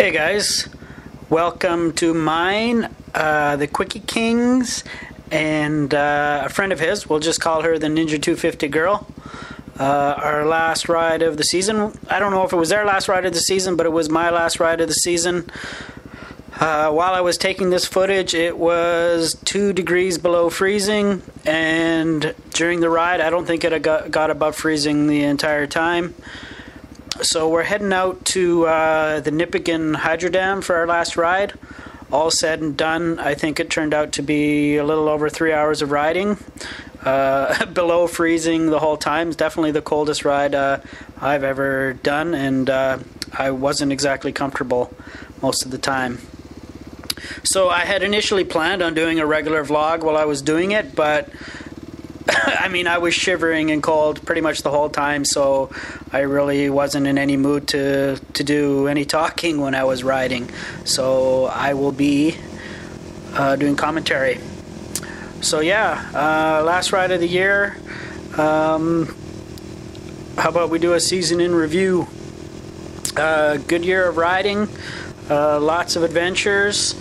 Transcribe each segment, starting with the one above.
Hey guys, welcome to mine, the Quickie Kings, and a friend of his. We'll just call her the Ninja 250 girl. Our last ride of the season. I don't know if it was their last ride of the season, but it was my last ride of the season. While I was taking this footage, it was 2 degrees below freezing, and during the ride, I don't think it got above freezing the entire time. So we're heading out to the Nipigon Hydro Dam for our last ride. All said and done, I think it turned out to be a little over 3 hours of riding. Below freezing the whole time. It's definitely the coldest ride I've ever done, and I wasn't exactly comfortable most of the time. So I had initially planned on doing a regular vlog while I was doing it, but I mean, I was shivering and cold pretty much the whole time, so I really wasn't in any mood to do any talking when I was riding. So I will be doing commentary. So yeah, last ride of the year. How about we do a season in review? Good year of riding, lots of adventures.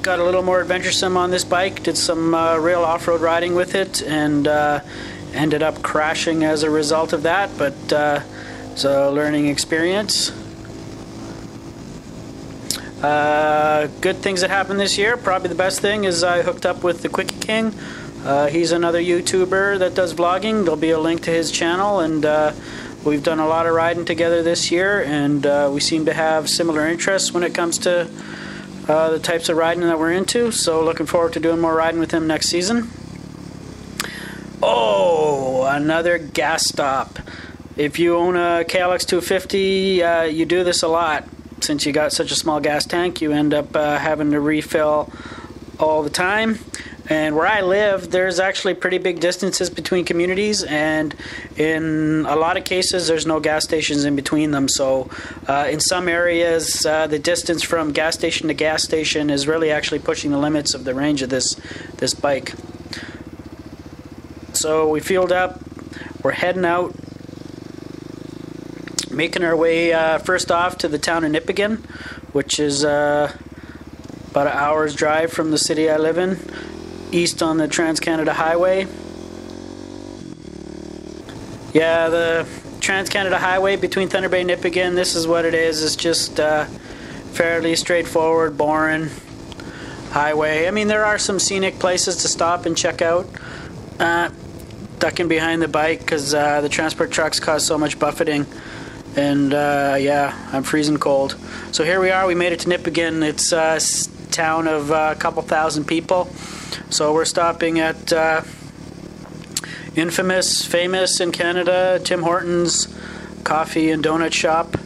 Got a little more adventuresome on this bike, did some real off-road riding with it, and ended up crashing as a result of that, but it's a learning experience. Good things that happened this year. Probably the best thing is I hooked up with the Quickie King. He's another YouTuber that does vlogging. There'll be a link to his channel, and we've done a lot of riding together this year, and we seem to have similar interests when it comes to the types of riding that we're into, so looking forward to doing more riding with him next season. Oh, another gas stop. If you own a KLX250, you do this a lot. Since you got such a small gas tank, you end up having to refill all the time. And where I live, there's actually pretty big distances between communities, and in a lot of cases there's no gas stations in between them. So in some areas the distance from gas station to gas station is really actually pushing the limits of the range of this bike. So we fueled up, we're heading out, making our way first off to the town of Nipigon, which is about an hour's drive from the city I live in, east on the Trans-Canada Highway. Yeah, the Trans-Canada Highway between Thunder Bay and Nipigon, this is what it is. It's just fairly straightforward, boring highway. I mean, there are some scenic places to stop and check out. Ducking behind the bike because the transport trucks cause so much buffeting. And yeah, I'm freezing cold. So here we are, we made it to Nipigon. It's a town of a couple thousand people. So we're stopping at famous in Canada, Tim Hortons coffee and donut shop.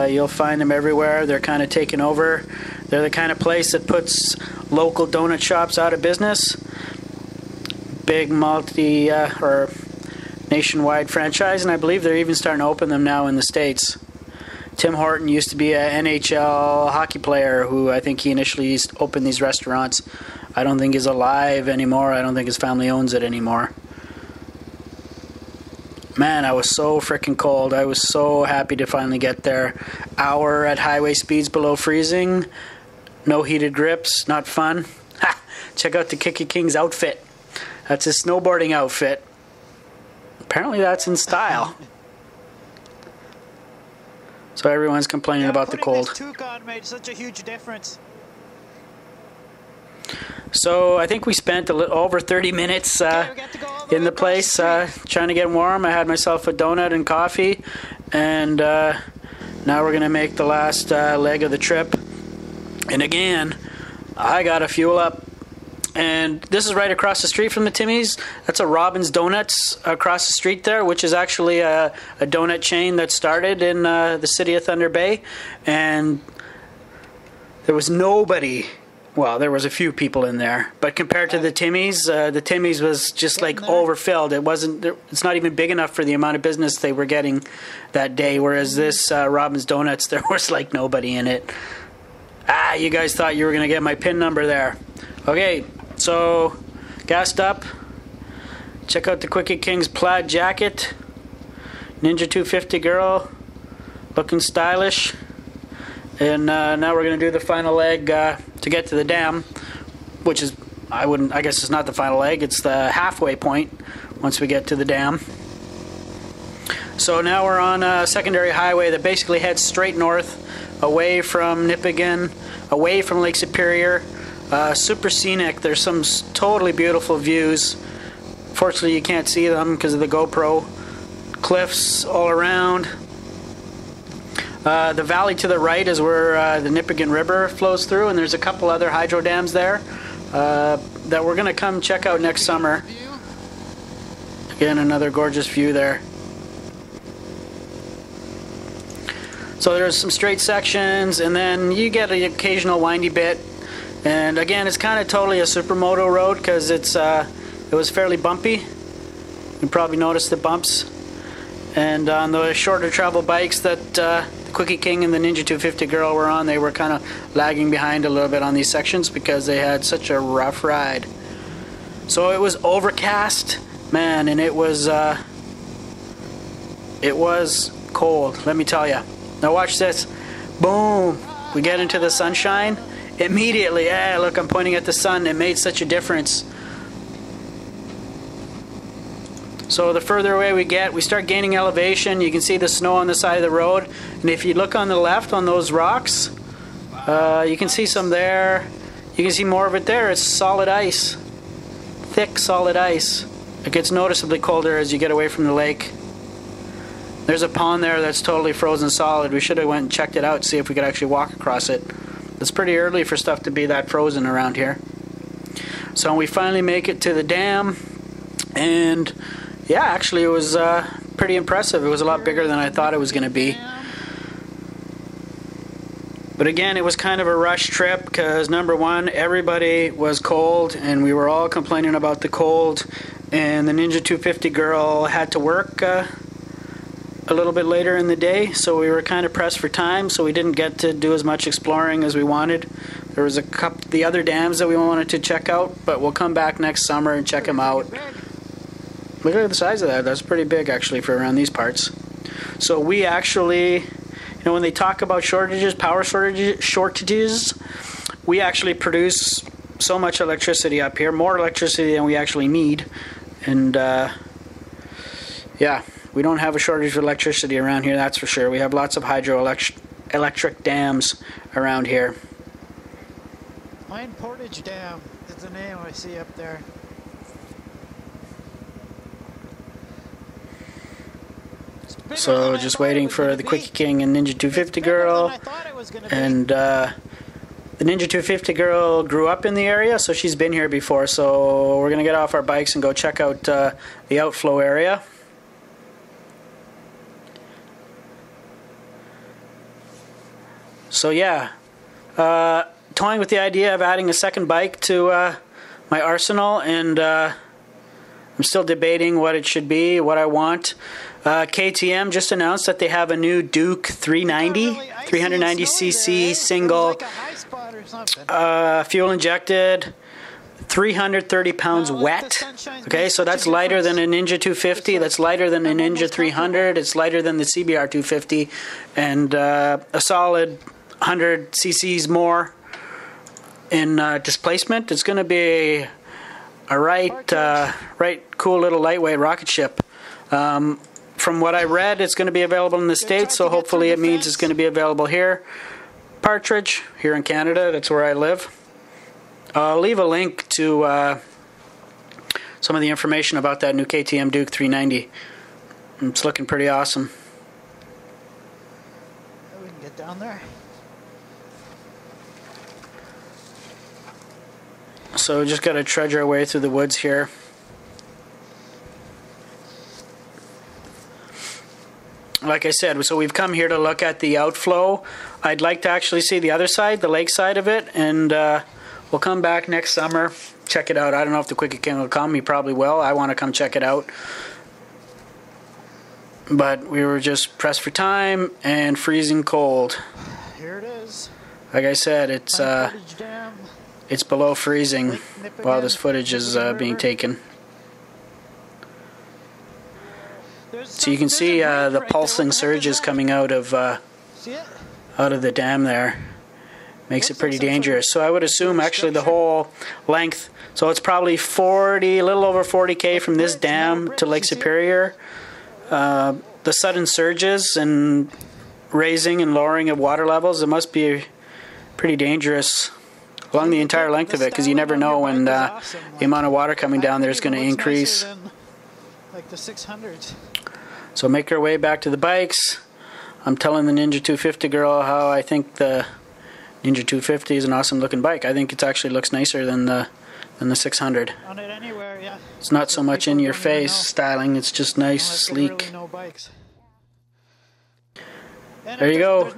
You'll find them everywhere. They're kind of taken over. They're the kind of place that puts local donut shops out of business. Big multi or nationwide franchise, and I believe they're even starting to open them now in the States. Tim Horton used to be an NHL hockey player who I think he initially opened these restaurants. I don't think he's alive anymore. I don't think his family owns it anymore. Man, I was so freaking cold. I was so happy to finally get there. Hour at highway speeds below freezing. No heated grips. Not fun. Ha! Check out the Quickie King's outfit. That's his snowboarding outfit. Apparently that's in style. So everyone's complaining about the cold. Putting this toque on made such a huge difference. So I think we spent over 30 minutes in the place trying to get warm. I had myself a donut and coffee, and now we're going to make the last leg of the trip. And again, I got to fuel up. And this is right across the street from the Timmy's. That's a Robin's Donuts across the street there, which is actually a donut chain that started in the city of Thunder Bay. And there was nobody. Well, there was a few people in there, but compared to the Timmy's was just like overfilled. It's not even big enough for the amount of business they were getting that day. Whereas this Robin's Donuts, there was like nobody in it. Ah, you guys thought you were gonna get my PIN number there. Okay, so gassed up. Check out the Quickie King's plaid jacket. Ninja 250 girl, looking stylish. And now we're going to do the final leg to get to the dam, which is, I guess it's not the final leg, it's the halfway point once we get to the dam. So now we're on a secondary highway that basically heads straight north, away from Nipigon, away from Lake Superior. Super scenic. There's some totally beautiful views. Fortunately, you can't see them because of the GoPro. Cliffs all around. The valley to the right is where the Nipigon River flows through, and there's a couple other hydro dams there that we're going to come check out next summer. Again, another gorgeous view there. So there's some straight sections, and then you get an occasional windy bit. And again, it's kind of totally a supermoto road because it was fairly bumpy. You probably noticed the bumps. And on the shorter travel bikes that the Quickie King and the Ninja 250 Girl were on, they were kind of lagging behind a little bit on these sections because they had such a rough ride. So it was overcast, man, and it was cold, let me tell you. Now watch this. Boom! We get into the sunshine. Immediately, look, I'm pointing at the sun. It made such a difference. So the further away we get, we start gaining elevation. You can see the snow on the side of the road. And if you look on the left on those rocks, you can see some there. You can see more of it there. It's solid ice. Thick, solid ice. It gets noticeably colder as you get away from the lake. There's a pond there that's totally frozen solid. We should have went and checked it out to see if we could actually walk across it. It's pretty early for stuff to be that frozen around here. So we finally make it to the dam, and yeah, actually it was pretty impressive. It was a lot bigger than I thought it was going to be. But again, it was kind of a rush trip because number one, everybody was cold and we were all complaining about the cold, and the Ninja 250 Girl had to work a little bit later in the day, so we were kind of pressed for time, so we didn't get to do as much exploring as we wanted. There was the other dams that we wanted to check out, but we'll come back next summer and check them out. Look at the size of that. That's pretty big actually for around these parts. So we actually, when they talk about shortages, power shortages, we actually produce so much electricity up here, more electricity than we actually need, and yeah. We don't have a shortage of electricity around here, that's for sure. We have lots of hydroelectric dams around here. Mine Portage Dam is the name I see up there. So just waiting for the Quickie King and Ninja 250 Girl. And the Ninja 250 Girl grew up in the area, so she's been here before. So we're going to get off our bikes and go check out the outflow area. So yeah, toying with the idea of adding a second bike to my arsenal, and I'm still debating what it should be, what I want. KTM just announced that they have a new Duke 390cc single, fuel injected, 330 pounds wet. Okay, so that's lighter than a Ninja 250, that's lighter than a Ninja 300, it's lighter than the CBR 250, and a solid 100 cc's more in displacement. It's going to be a right cool little lightweight rocket ship. From what I read, it's going to be available in the States, so hopefully it means it's going to be available here. Partridge, here in Canada, that's where I live. I'll leave a link to some of the information about that new KTM Duke 390. It's looking pretty awesome. We can get down there. So we just got to trudge our way through the woods here. Like I said, so we've come here to look at the outflow. I'd like to actually see the other side, the lake side of it, and we'll come back next summer, check it out. I don't know if the Quickie King will come. He probably will. I want to come check it out. But we were just pressed for time and freezing cold. Here it is. Like I said, it's below freezing while this footage is being taken. So you can see the pulsing surges coming out of out of the dam there. Makes it pretty dangerous. So I would assume actually the whole length, so it's probably 40, a little over 40K from this dam to Lake Superior. The sudden surges and raising and lowering of water levels, it must be pretty dangerous along the entire length of it, because you never know when the amount of water coming down there is going to increase. Like the 600s. So make our way back to the bikes. I'm telling the Ninja 250 girl how I think the Ninja 250 is an awesome looking bike. I think it actually looks nicer than the 600. On it anywhere, yeah. It's not so much in your face styling, it's just nice, sleek. There you go.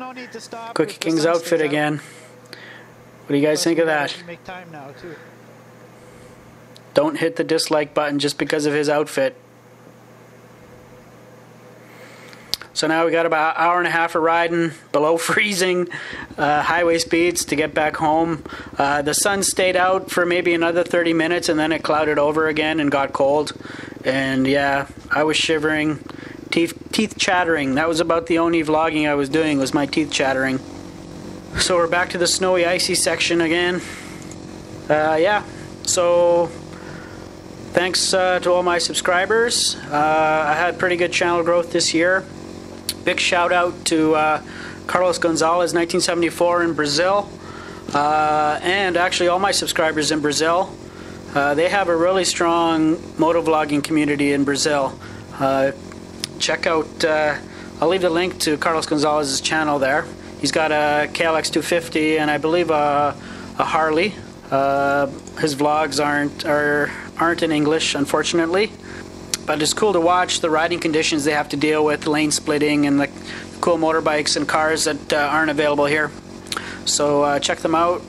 Quickie King's outfit again. What do you guys think of that? Don't hit the dislike button just because of his outfit. So now we got about an hour and a half of riding below freezing highway speeds to get back home. The sun stayed out for maybe another 30 minutes and then it clouded over again and got cold. And yeah, I was shivering, teeth chattering. That was about the only vlogging I was doing, was my teeth chattering. So we're back to the snowy, icy section again. Yeah, so thanks to all my subscribers. I had pretty good channel growth this year. Big shout out to Carlos Gonzalez, 1974 in Brazil. And actually all my subscribers in Brazil. They have a really strong motovlogging community in Brazil. Check out, I'll leave the link to Carlos Gonzalez's channel there. He's got a KLX250 and I believe a Harley. His vlogs aren't in English, unfortunately. But it's cool to watch the riding conditions they have to deal with, lane splitting and the cool motorbikes and cars that aren't available here. So check them out.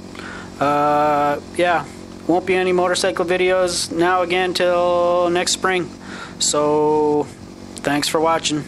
Yeah, won't be any motorcycle videos now again till next spring. So thanks for watching.